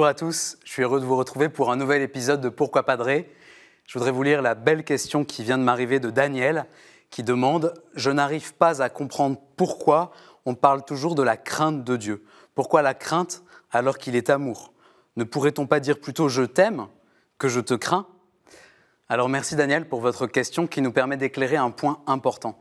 Bonjour à tous, je suis heureux de vous retrouver pour un nouvel épisode de Pourquoi Padré. Je voudrais vous lire la belle question qui vient de m'arriver de Daniel, qui demande « Je n'arrive pas à comprendre pourquoi on parle toujours de la crainte de Dieu. Pourquoi la crainte alors qu'il est amour? Ne pourrait-on pas dire plutôt « Je t'aime » que « Je te crains » ?» Alors merci Daniel pour votre question qui nous permet d'éclairer un point important.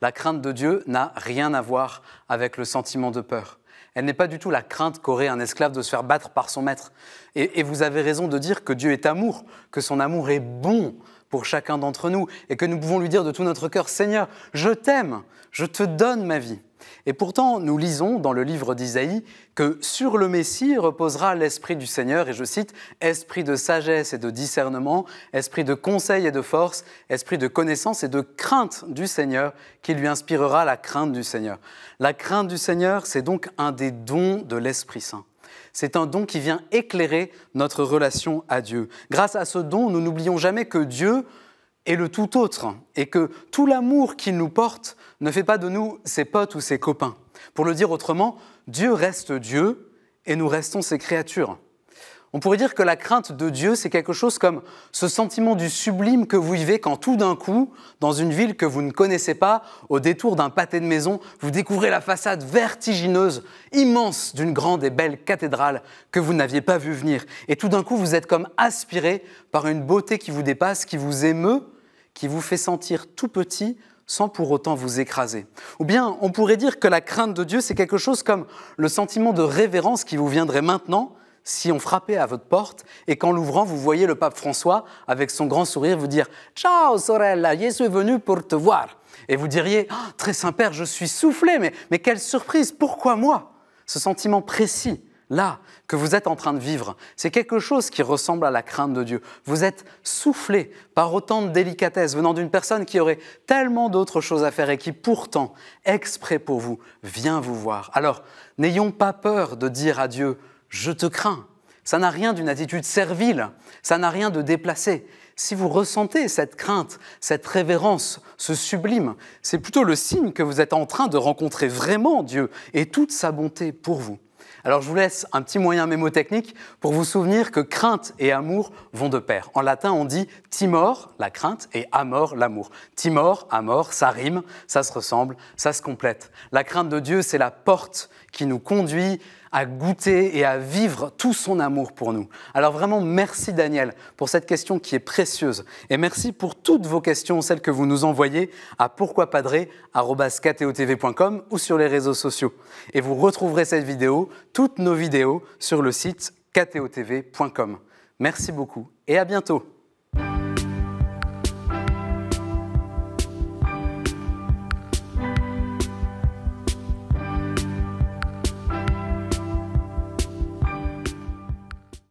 La crainte de Dieu n'a rien à voir avec le sentiment de peur. Elle n'est pas du tout la crainte qu'aurait un esclave de se faire battre par son maître. Et vous avez raison de dire que Dieu est amour, que son amour est bon pour chacun d'entre nous et que nous pouvons lui dire de tout notre cœur « Seigneur, je t'aime, je te donne ma vie ». Et pourtant, nous lisons dans le livre d'Isaïe que sur le Messie reposera l'Esprit du Seigneur, et je cite « Esprit de sagesse et de discernement, esprit de conseil et de force, esprit de connaissance et de crainte du Seigneur, qui lui inspirera la crainte du Seigneur ». La crainte du Seigneur, c'est donc un des dons de l'Esprit Saint. C'est un don qui vient éclairer notre relation à Dieu. Grâce à ce don, nous n'oublions jamais que Dieu est le tout autre et que tout l'amour qu'il nous porte ne fait pas de nous ses potes ou ses copains. Pour le dire autrement, Dieu reste Dieu et nous restons ses créatures. On pourrait dire que la crainte de Dieu, c'est quelque chose comme ce sentiment du sublime que vous vivez quand tout d'un coup, dans une ville que vous ne connaissez pas, au détour d'un pâté de maison, vous découvrez la façade vertigineuse, immense d'une grande et belle cathédrale que vous n'aviez pas vue venir. Et tout d'un coup, vous êtes comme aspiré par une beauté qui vous dépasse, qui vous émeut, qui vous fait sentir tout petit sans pour autant vous écraser. Ou bien, on pourrait dire que la crainte de Dieu, c'est quelque chose comme le sentiment de révérence qui vous viendrait maintenant si on frappait à votre porte et qu'en l'ouvrant, vous voyez le pape François, avec son grand sourire, vous dire « Ciao sorella, je suis venu pour te voir ». Et vous diriez oh, « Très Saint-Père, je suis soufflé, mais quelle surprise, pourquoi moi ?» Ce sentiment précis, là, que vous êtes en train de vivre, c'est quelque chose qui ressemble à la crainte de Dieu. Vous êtes soufflé par autant de délicatesse venant d'une personne qui aurait tellement d'autres choses à faire et qui pourtant, exprès pour vous, vient vous voir. Alors, n'ayons pas peur de dire à Dieu « Je te crains ». Ça n'a rien d'une attitude servile, ça n'a rien de déplacé. Si vous ressentez cette crainte, cette révérence, ce sublime, c'est plutôt le signe que vous êtes en train de rencontrer vraiment Dieu et toute sa bonté pour vous. Alors je vous laisse un petit moyen mémotechnique pour vous souvenir que crainte et amour vont de pair. En latin, on dit timor, la crainte, et amor, l'amour. Timor, amor, ça rime, ça se ressemble, ça se complète. La crainte de Dieu, c'est la porte qui nous conduit à goûter et à vivre tout son amour pour nous. Alors vraiment, merci Daniel pour cette question qui est précieuse. Et merci pour toutes vos questions, celles que vous nous envoyez à pourquoipadré@ktotv.com ou sur les réseaux sociaux. Et vous retrouverez cette vidéo, toutes nos vidéos, sur le site ktotv.com. Merci beaucoup et à bientôt.